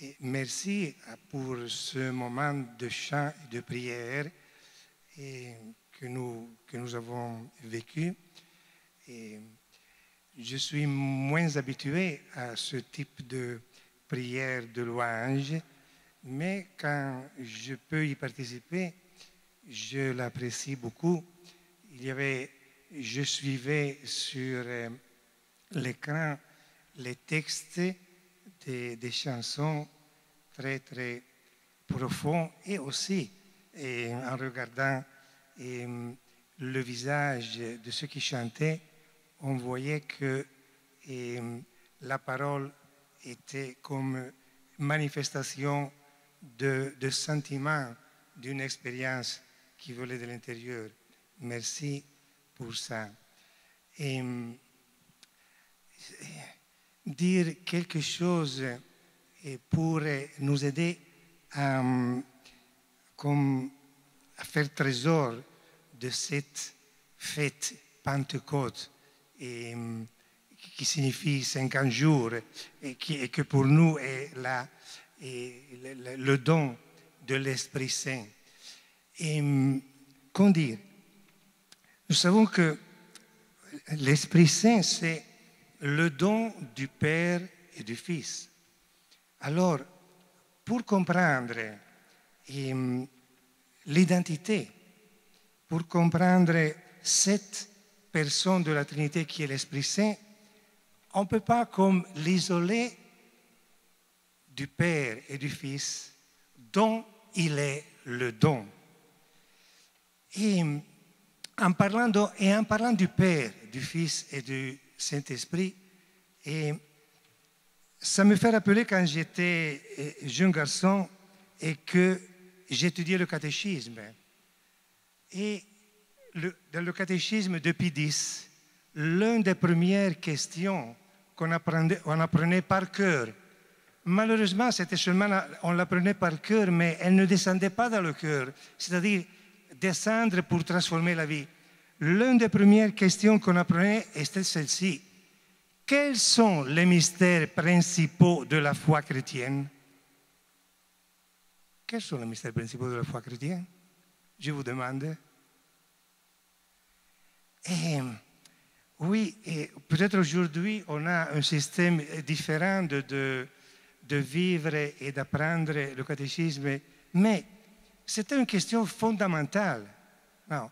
Et merci pour ce moment de chant et de prière que nous avons vécu. Et je suis moins habitué à ce type de prière de louange, mais quand je peux y participer, je l'apprécie beaucoup. Je suivais sur l'écran les textes des chansons très, très profonds et aussi en regardant le visage de ceux qui chantaient, on voyait que la parole était comme manifestation de sentiments, d'une expérience qui venait de l'intérieur. Merci pour ça. Et dire quelque chose pour nous aider à faire trésor de cette fête Pentecôte qui signifie 50 jours et que pour nous est le don de l'Esprit Saint. Et qu'en dire? Nous savons que l'Esprit Saint, c'est le don du Père et du Fils. Alors, pour comprendre l'identité, pour comprendre cette personne de la Trinité qui est l'Esprit Saint, on ne peut pas comme l'isoler du Père et du Fils, dont il est le don. Et en parlant du Père, du Fils et du Saint-Esprit, et ça me fait rappeler quand j'étais jeune garçon et que j'étudiais le catéchisme. Et dans le catéchisme de Pie X, l'une des premières questions qu'on apprenait par cœur, malheureusement, c'était seulement, on l'apprenait par cœur, mais elle ne descendait pas dans le cœur, c'est-à-dire descendre pour transformer la vie. L'une des premières questions qu'on apprenait était celle-ci. Quels sont les mystères principaux de la foi chrétienne? Quels sont les mystères principaux de la foi chrétienne? Je vous demande. Et oui, et peut-être aujourd'hui, on a un système différent de vivre et d'apprendre le catéchisme, mais c'était une question fondamentale. Non.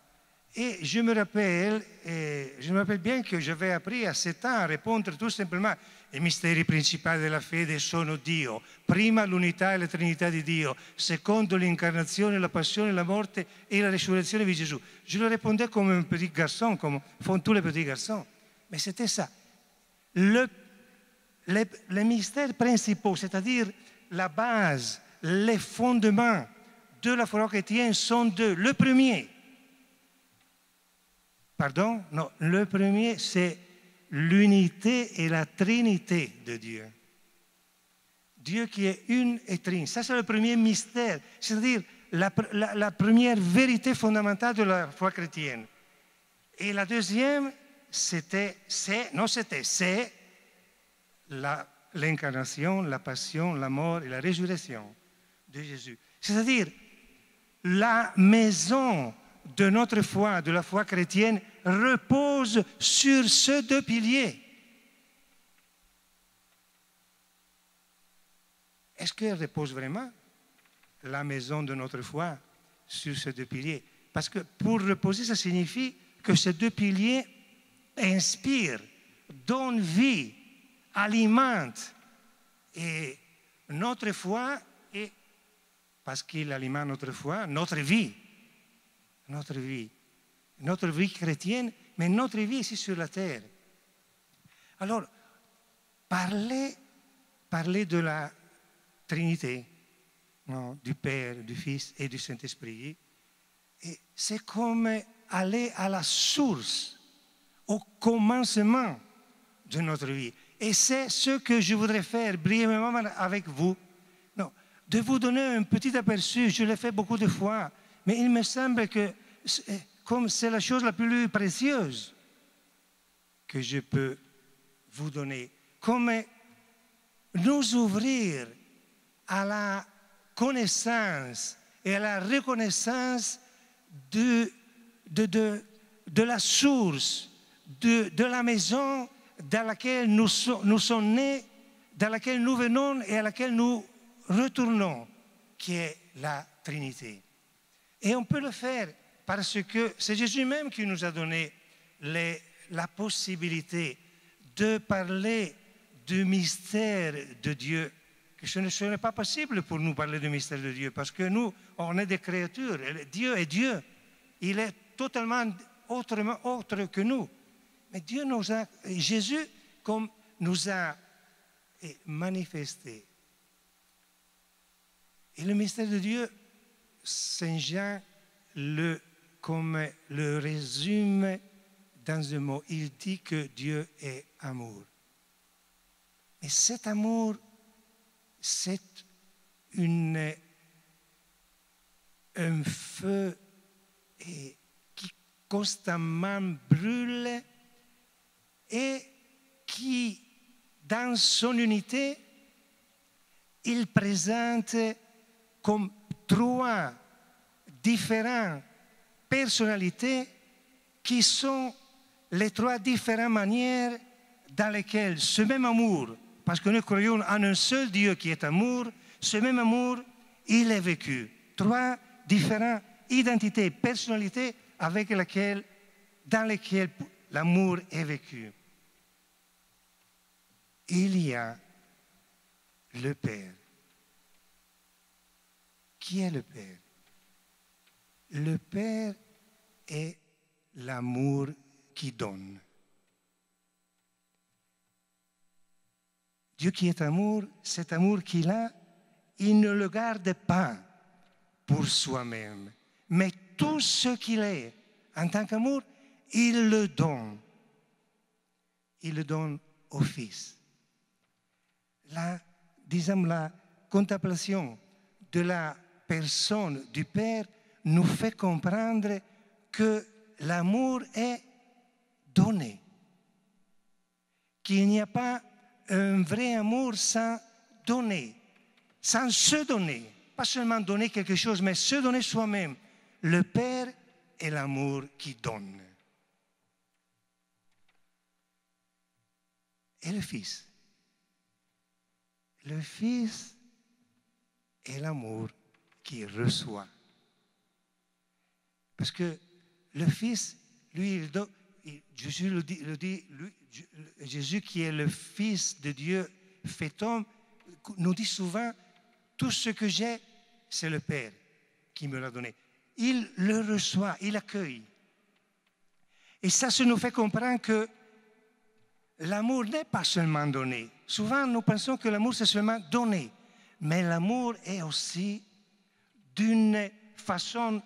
Et je me rappelle bien que j'avais appris à 7 ans à répondre tout simplement ai misteri principali della fede sono Dio, prima l'unità e la Trinità di Dio, secondo l'incarnazione, la passione, la morte et la résurrection de Jésus. Je le répondais comme un petit garçon, comme font tous les petits garçons. Mais c'était ça. Les mystères principaux, c'est-à-dire la base, les fondements de la foi chrétienne sont deux. Le premier, le premier, c'est l'unité et la trinité de Dieu. Dieu qui est une et trine. Ça, c'est le premier mystère, c'est-à-dire la première vérité fondamentale de la foi chrétienne. Et la deuxième, c'est l'incarnation, la passion, la mort et la résurrection de Jésus. C'est-à-dire la maison de notre foi, de la foi chrétienne, repose sur ces deux piliers. Est-ce qu'elle repose vraiment, la maison de notre foi, sur ces deux piliers? Parce que pour reposer, ça signifie que ces deux piliers inspirent, donnent vie, alimentent et notre foi, et parce qu'il alimente notre foi, notre vie chrétienne, mais notre vie ici sur la terre. Alors, parler de la Trinité, non, du Père, du Fils et du Saint-Esprit, c'est comme aller à la source, au commencement de notre vie. Et c'est ce que je voudrais faire brièvement avec vous. Non, de vous donner un petit aperçu, je l'ai fait beaucoup de fois, mais il me semble que comme c'est la chose la plus précieuse que je peux vous donner, comme nous ouvrir à la connaissance et à la reconnaissance de la source, de la maison dans laquelle nous sommes nés, dans laquelle nous venons et à laquelle nous retournons, qui est la Trinité. Et on peut le faire parce que c'est Jésus même qui nous a donné la possibilité de parler du mystère de Dieu. Que ce n'est pas possible pour nous parler du mystère de Dieu parce que nous, on est des créatures. Dieu est Dieu. Il est totalement autre que nous. Mais Jésus comme nous a manifesté. Et le mystère de Dieu, Saint Jean le résume dans un mot. Il dit que Dieu est amour. Et cet amour, c'est un feu qui constamment brûle et qui, dans son unité, il présente comme trois différentes personnalités qui sont les trois différentes manières dans lesquelles ce même amour, parce que nous croyons en un seul Dieu qui est amour, ce même amour, il est vécu. Trois différentes identités, personnalités dans lesquelles l'amour est vécu. Il y a le Père. Qui est le Père? Le Père est l'amour qui donne. Dieu qui est amour, cet amour qu'il a, il ne le garde pas pour soi-même, mais tout ce qu'il est en tant qu'amour, il le donne. Il le donne au Fils. La contemplation de la personne du Père nous fait comprendre que l'amour est donné, qu'il n'y a pas un vrai amour sans donner, sans se donner, pas seulement donner quelque chose, mais se donner soi-même. Le Père est l'amour qui donne. Et le Fils. Le Fils est l'amour qui reçoit. Parce que le Fils, lui, Jésus le dit Jésus qui est le Fils de Dieu fait homme, nous dit souvent, tout ce que j'ai, c'est le Père qui me l'a donné. Il le reçoit, il l'accueille. Et ça nous fait comprendre que l'amour n'est pas seulement donné. Souvent, nous pensons que l'amour, c'est seulement donné. Mais l'amour est aussi d'une façon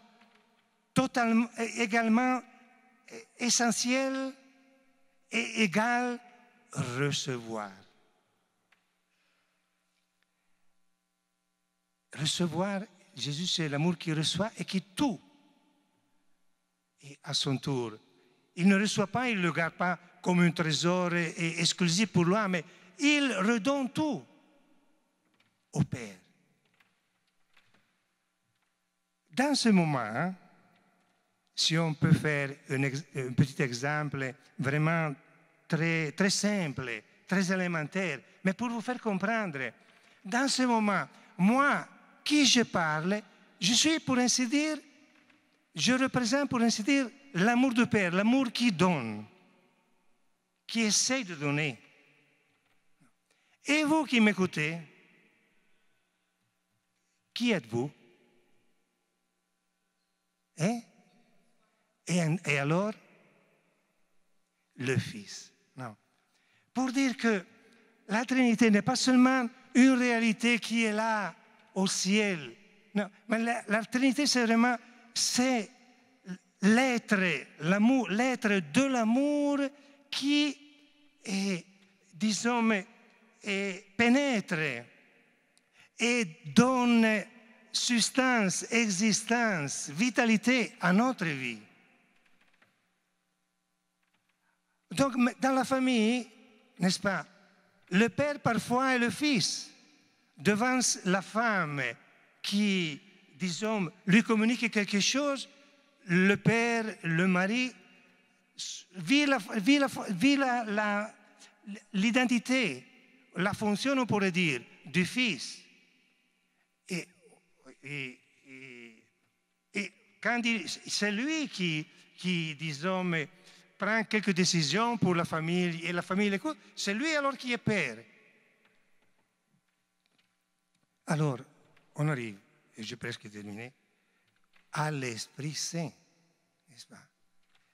totalement, également essentielle et égale, recevoir. Recevoir, Jésus, c'est l'amour qui reçoit et qui tout. Et à son tour, il ne reçoit pas, il ne le garde pas comme un trésor exclusif pour lui, mais il redonne tout au Père. Dans ce moment, si on peut faire un petit exemple vraiment très, très simple, très élémentaire, mais pour vous faire comprendre, dans ce moment, moi, qui je parle, je suis, pour ainsi dire, je représente, pour ainsi dire, l'amour du Père, l'amour qui donne, qui essaie de donner. Et vous qui m'écoutez, qui êtes-vous? Et alors, le Fils. Non. Pour dire que la Trinité n'est pas seulement une réalité qui est là au ciel. Non, mais la Trinité, c'est vraiment l'être de l'amour qui, disons, pénètre et donne substance, existence, vitalité à notre vie. Donc, dans la famille, n'est-ce pas, le Père parfois est le Fils. devant la femme qui, disons, lui communique quelque chose, le père, le mari, vit l'identité, la fonction, on pourrait dire, du fils. Et quand c'est lui qui, disons, prend quelques décisions pour la famille et la famille l'écoute, c'est lui alors qui est père. Alors, on arrive, et j'ai presque terminé, à l'Esprit Saint, n'est-ce pas?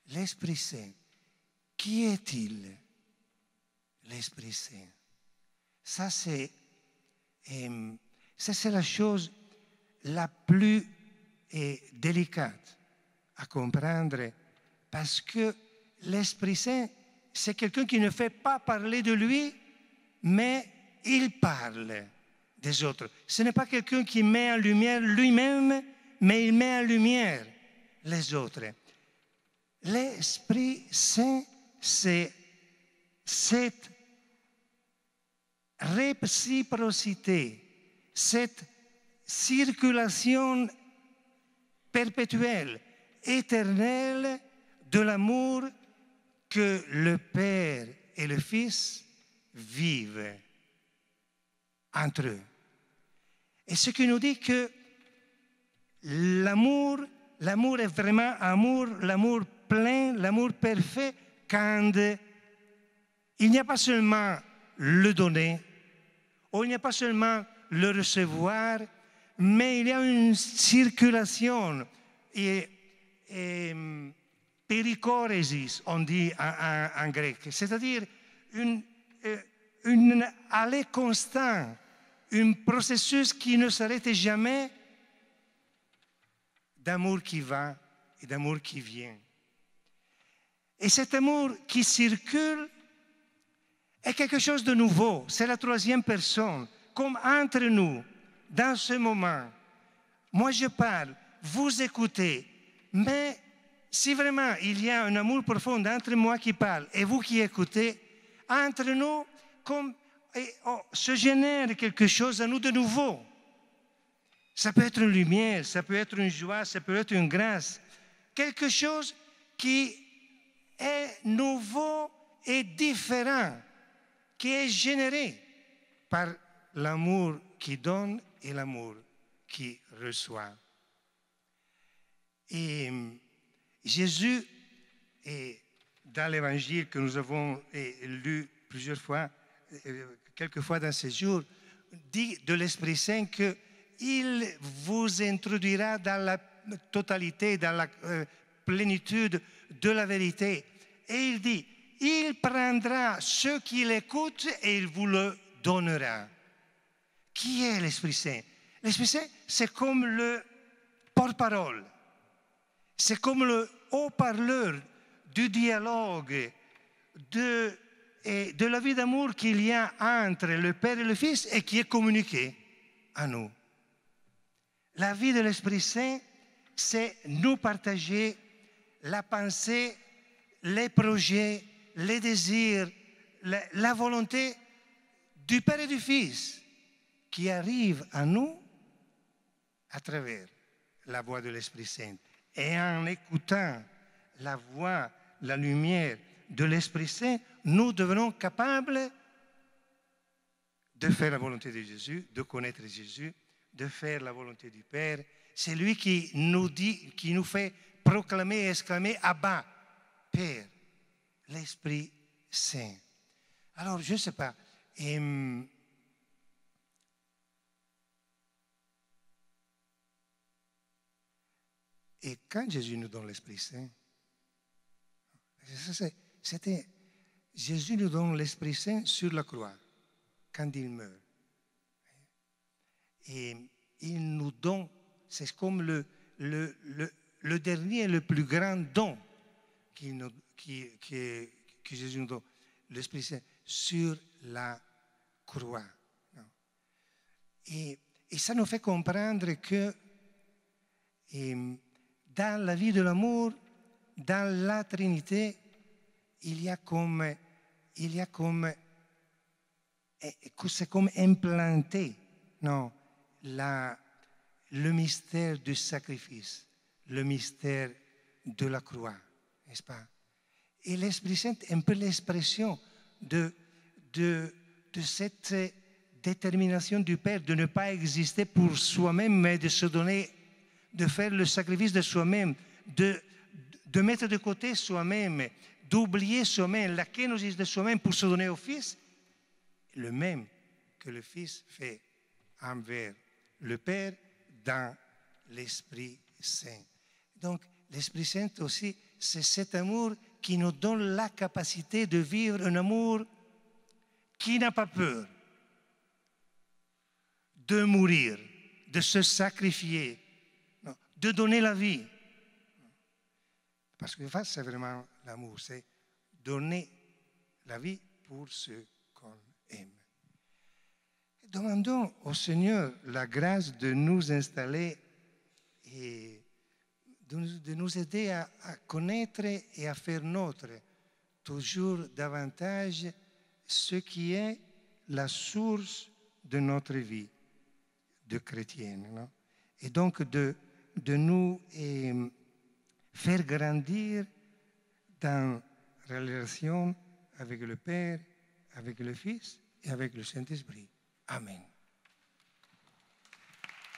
L'Esprit Saint, qui est-il? L'Esprit Saint. Ça, c'est la chose la plus délicate à comprendre, parce que l'Esprit Saint, c'est quelqu'un qui ne fait pas parler de lui, mais il parle des autres. Ce n'est pas quelqu'un qui met en lumière lui-même, mais il met en lumière les autres. L'Esprit Saint, c'est cette réciprocité, cette circulation perpétuelle, éternelle de l'amour que le Père et le Fils vivent entre eux. Et ce qui nous dit que l'amour est vraiment l'amour plein, l'amour parfait, quand il n'y a pas seulement le donner, ou il n'y a pas seulement le recevoir, mais il y a une circulation et périchoresis, on dit en grec, c'est-à-dire une allée constante, un processus qui ne s'arrête jamais d'amour qui va et d'amour qui vient. Et cet amour qui circule est quelque chose de nouveau. C'est la troisième personne, comme entre nous, dans ce moment. Moi, je parle, vous écoutez, mais si vraiment il y a un amour profond entre moi qui parle et vous qui écoutez, entre nous, comme se génère quelque chose à nous de nouveau. Ça peut être une lumière, ça peut être une joie, ça peut être une grâce. Quelque chose qui est nouveau et différent, qui est généré par l'amour qui donne et l'amour qui reçoit. Et Jésus, dans l'évangile que nous avons lu plusieurs fois, quelquefois dans ces jours, dit de l'Esprit Saint qu'il vous introduira dans la totalité, dans la plénitude de la vérité. Et il dit, il prendra ceux qui l'écoutent et il vous le donnera. Qui est l'Esprit Saint? L'Esprit Saint, c'est comme le porte-parole. C'est comme le haut-parleur du dialogue, de la vie d'amour qu'il y a entre le Père et le Fils et qui est communiqué à nous. La vie de l'Esprit Saint, c'est nous partager la pensée, les projets, les désirs, la volonté du Père et du Fils qui arrive à nous à travers la voix de l'Esprit Saint. Et en écoutant la voix, la lumière de l'Esprit Saint, nous devenons capables de faire la volonté de Jésus, de connaître Jésus, de faire la volonté du Père. C'est lui qui nous dit, qui nous fait proclamer et exclamer Abba, Père, l'Esprit Saint. Alors, je ne sais pas. Et quand Jésus nous donne l'Esprit Saint, c'était Jésus nous donne l'Esprit Saint sur la croix, quand il meurt. Et il nous donne, c'est comme le dernier, le plus grand don que Jésus nous donne, l'Esprit Saint, sur la croix. Et ça nous fait comprendre que dans la vie de l'amour, dans la Trinité, c'est comme implanté, Non, le mystère du sacrifice, le mystère de la croix, n'est-ce pas? Et l'Esprit Saint est un peu l'expression de cette détermination du Père de ne pas exister pour soi-même, mais de se donner, de faire le sacrifice de soi-même, de mettre de côté soi-même, d'oublier soi-même, la kénosis de soi-même pour se donner au Fils, le même que le Fils fait envers le Père dans l'Esprit Saint. Donc, l'Esprit Saint aussi, c'est cet amour qui nous donne la capacité de vivre un amour qui n'a pas peur de mourir, de se sacrifier, de donner la vie. Parce que c'est vraiment l'amour, c'est donner la vie pour ceux qu'on aime. Demandons au Seigneur la grâce de nous installer et de nous aider à connaître et à faire nôtre toujours davantage ce qui est la source de notre vie de chrétienne. Non? Et donc de nous faire grandir dans la relation avec le Père, avec le Fils et avec le Saint-Esprit. Amen.